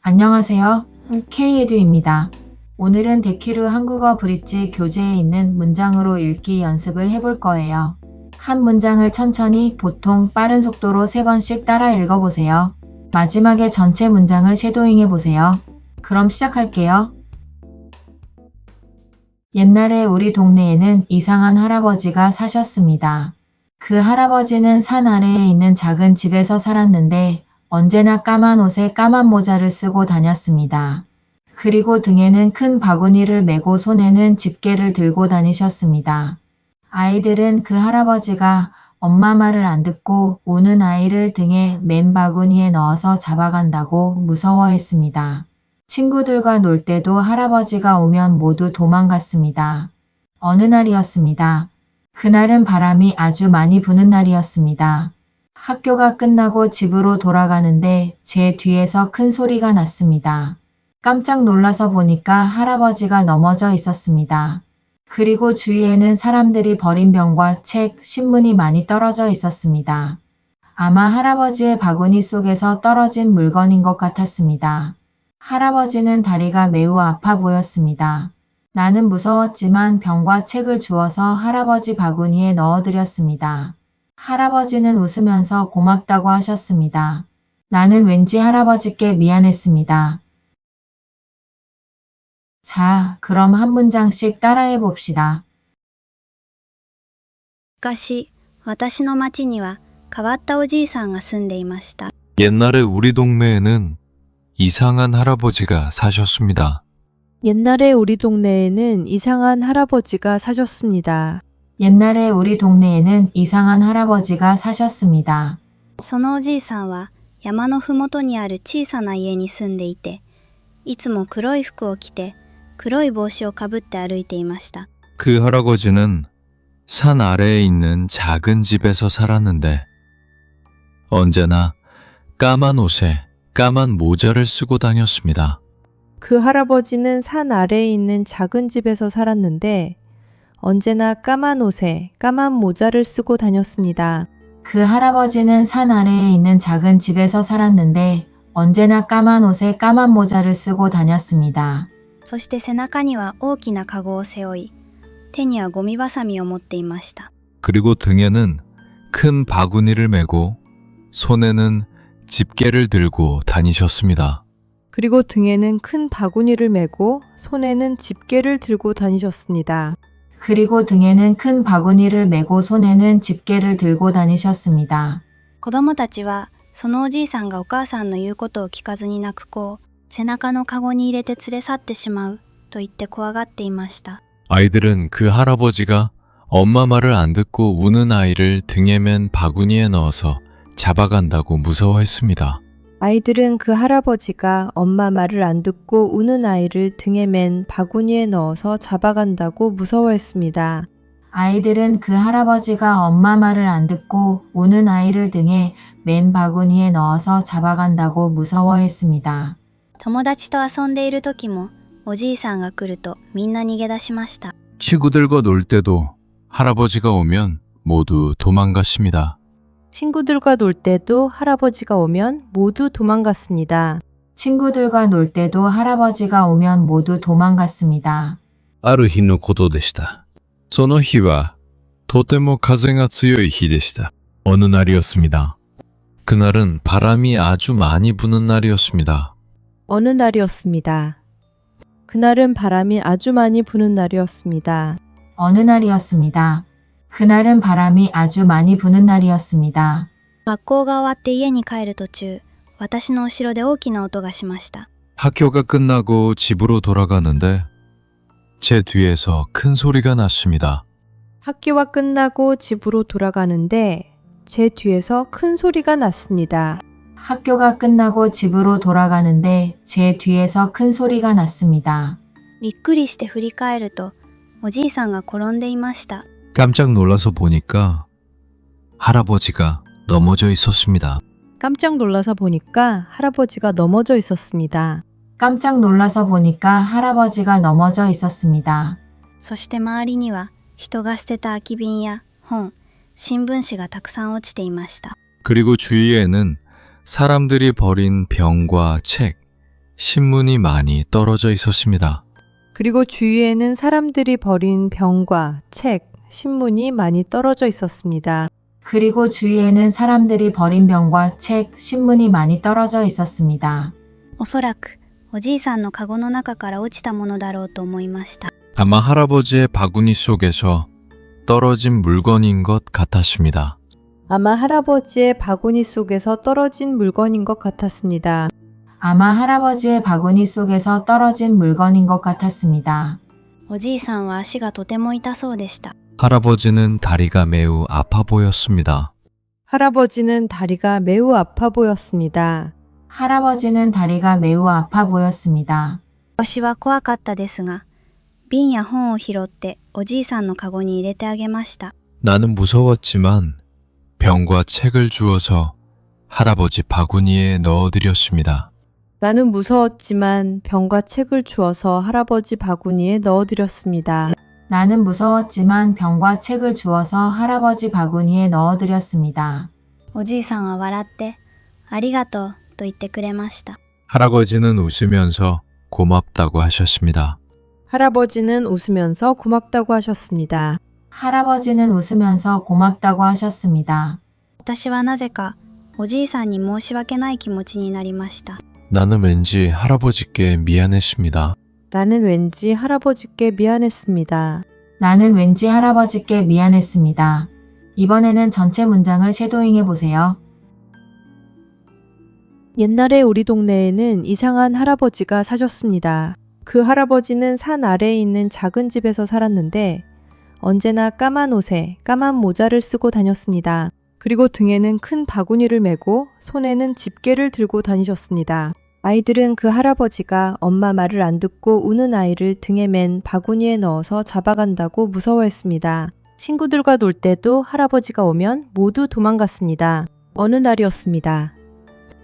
안녕하세요. K에듀입니다. 오늘은 데키루 한국어 브릿지 교재에 있는 문장으로 읽기 연습을 해볼 거예요. 한 문장을 천천히 보통 빠른 속도로 3번씩 따라 읽어보세요. 마지막에 전체 문장을 쉐도잉 해보세요. 그럼 시작할게요. 옛날에 우리 동네에는 이상한 할아버지가 사셨습니다. 그 할아버지는 산 아래에 있는 작은 집에서 살았는데 언제나 까만 옷에 까만 모자를 쓰고 다녔습니다. 그리고 등에는 큰 바구니를 메고 손에는 집게를 들고 다니셨습니다. 아이들은 그 할아버지가 엄마 말을 안 듣고 우는 아이를 등에 맨 바구니에 넣어서 잡아간다고 무서워했습니다. 친구들과 놀 때도 할아버지가 오면 모두 도망갔습니다. 어느 날이었습니다. 그날은 바람이 아주 많이 부는 날이었습니다. 학교가 끝나고 집으로 돌아가는데 제 뒤에서 큰 소리가 났습니다. 깜짝 놀라서 보니까 할아버지가 넘어져 있었습니다. 그리고 주위에는 사람들이 버린 병과 책, 신문이 많이 떨어져 있었습니다. 아마 할아버지의 바구니 속에서 떨어진 물건인 것 같았습니다. 할아버지는 다리가 매우 아파 보였습니다. 나는 무서웠지만 병과 책을 주워서 할아버지 바구니에 넣어드렸습니다. 할아버지는 웃으면서 고맙다고 하셨습니다. 나는 왠지 할아버지께 미안했습니다. 자, 그럼 한 문장씩 따라해 봅시다. 昔、私の町には変わったおじいさんが住んでいました。 옛날에 우리 동네에는 이상한 할아버지가 사셨습니다. 옛날에 우리 동네에는 이상한 할아버지가 사셨습니다. 옛날에 우리 동네에는 이상한 할아버지가 사셨습니다. そのおじいさんは山のふもとにある小さな家に住んでいて、いつも黒い服を着て黒い帽子をかぶって歩いていました。 그 할아버지는 산 아래에 있는 작은 집에서 살았는데 언제나 까만 옷에 까만 모자를 쓰고 다녔습니다. 그 할아버지는 산 아래에 있는 작은 집에서 살았는데 언제나 까만 옷에 까만 모자를 쓰고 다녔습니다. 그 할아버지는 산 아래에 있는 작은 집에서 살았는데 언제나 까만 옷에 까만 모자를 쓰고 다녔습니다. そして背中には大きなカゴを背負い、手にはゴミバサミを持っていました。 그리고 등에는 큰 바구니를 메고 손에는 집게를 들고 다니셨습니다. 그리고 등에는 큰 바구니를 메고 손에는 집게를 들고 다니셨습니다. 그리고 등에는 큰 바구니를 메고 손에는 집게를 들고 다니셨습니다. 子供たちはそのおじいさんがお母さんの言うことを聞かずに泣く子を背中のカゴに入れて連れ去ってしまうと言って怖がっていました。 아이들은 그 할아버지가 엄마 말을 안 듣고 우는 아이를 등에 맨 바구니에 넣어서 잡아간다고 무서워했습니다. 아이들은 그 할아버지가 엄마 말을 안 듣고 우는 아이를 등에 맨 바구니에 넣어서 잡아간다고 무서워했습니다. 아이들은 그 할아버지가 엄마 말을 안 듣고 우는 아이를 등에 맨 바구니에 넣어서 잡아간다고 무서워했습니다. 友達と遊んでいる時もおじいさんが来るとみんな逃げ出しました。 친구들과 놀 때도 할아버지가 오면 모두 도망갔습니다. 친구들과 놀 때도 할아버지가 오면 모두 도망갔습니다. 친구들과 놀 때도 할아버지가 오면 모두 도망갔습니다. ある日のことでした。その日はとても風が強い日でした. 어느 날이었습니다. 그날은 바람이 아주 많이 부는 날이었습니다. 어느 날이었습니다. 그날은 바람이 아주 많이 부는 날이었습니다. 어느 날이었습니다. 그날은 바람이 아주 많이 부는 날이었습니다. 学校が終わって家に帰る途中、私の後ろで大きな音がしました。 학교가 끝나고 집으로 돌아가는데 제 뒤에서 큰 소리가 났습니다. 학교가 끝나고 집으로 돌아가는데 제 뒤에서 큰 소리가 났습니다. 학교가 끝나고 집으로 돌아가는데 제 뒤에서 큰 소리가 났습니다. びっくりして振り返ると、おじいさんが転んでいました。 깜짝 놀라서 보니까 할아버지가 넘어져 있었습니다. 깜짝 놀라서 보니까 할아버지가 넘어져 있었습니다. 깜짝 놀라서 보니까 할아버지가 넘어져 있었습니다. そして周りには人が捨てた空き瓶や本、新聞紙がたくさん落ちていました。 그리고 주위에는 사람들이 버린 병과 책, 신문이 많이 떨어져 있었습니다. 그리고 주위에는 사람들이 버린 병과 책, 신문이 많이 떨어져 있었습니다. 그리고 주위에는 사람들이 버린 병과 책, 신문이 많이 떨어져 있었습니다. おそらくおじいさんのカゴの中から落ちたものだろうと思いました。 아마 할아버지의 바구니 속에서 떨어진 물건인 것 같았습니다. 아마 할아버지의 바구니 속에서 떨어진 물건인 것 같았습니다. 아마 할아버지의 바구니 속에서 떨어진 물건인 것 같았습니다. おじいさんは足がとても痛そうでした。 할아버지는 다리가 매우 아파 보였습니다. 할아버지는 다리가 매우 아파 보였습니다. 할아버지는 다리가 매우 아파 보였습니다. 私は怖かったですが、瓶や本を拾っておじいさんのカゴに入れてあげました。 나는 무서웠지만 병과 책을 주어서 할아버지 바구니에 넣어드렸습니다. 나는 무서웠지만 병과 책을 주어서 할아버지 바구니에 넣어드렸습니다. 나는 무서웠지만 병과 책을 주어서 할아버지 바구니에 넣어드렸습니다. おじいさんは笑ってありがとうと言ってくれました。 할아버지는 웃으면서 고맙다고 하셨습니다. 할아버지는 웃으면서 고맙다고 하셨습니다. 할아버지는 웃으면서 고맙다고 하셨습니다. 私はなぜかおじいさんに申し訳ない気持ちになりました。 나는 왠지 할아버지께 미안했습니다. 나는 왠지 할아버지께 미안했습니다. 나는 왠지 할아버지께 미안했습니다. 이번에는 전체 문장을 쉐도잉해 보세요. 옛날에 우리 동네에는 이상한 할아버지가 사셨습니다. 그 할아버지는 산 아래에 있는 작은 집에서 살았는데 언제나 까만 옷에 까만 모자를 쓰고 다녔습니다. 그리고 등에는 큰 바구니를 메고 손에는 집게를 들고 다니셨습니다. 아이들은 그 할아버지가 엄마 말을 안 듣고 우는 아이를 등에 맨 바구니에 넣어서 잡아간다고 무서워했습니다. 친구들과 놀 때도 할아버지가 오면 모두 도망갔습니다. 어느 날이었습니다.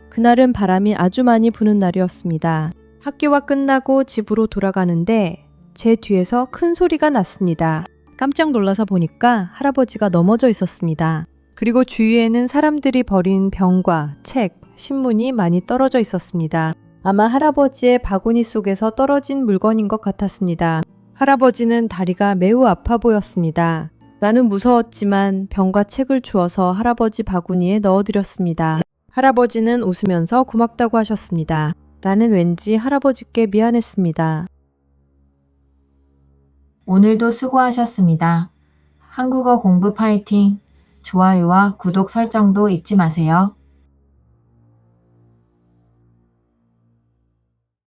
그날은 바람이 아주 많이 부는 날이었습니다. 학교가 끝나고 집으로 돌아가는데 제 뒤에서 큰 소리가 났습니다. 깜짝 놀라서 보니까 할아버지가 넘어져 있었습니다. 그리고 주위에는 사람들이 버린 병과 책, 신문이 많이 떨어져 있었습니다. 아마 할아버지의 바구니 속에서 떨어진 물건인 것 같았습니다. 할아버지는 다리가 매우 아파 보였습니다. 나는 무서웠지만 병과 책을 주어서 할아버지 바구니에 넣어드렸습니다. 할아버지는 웃으면서 고맙다고 하셨습니다. 나는 왠지 할아버지께 미안했습니다. 오늘도 수고하셨습니다. 한국어 공부 파이팅! 좋아요와 구독 설정도 잊지 마세요.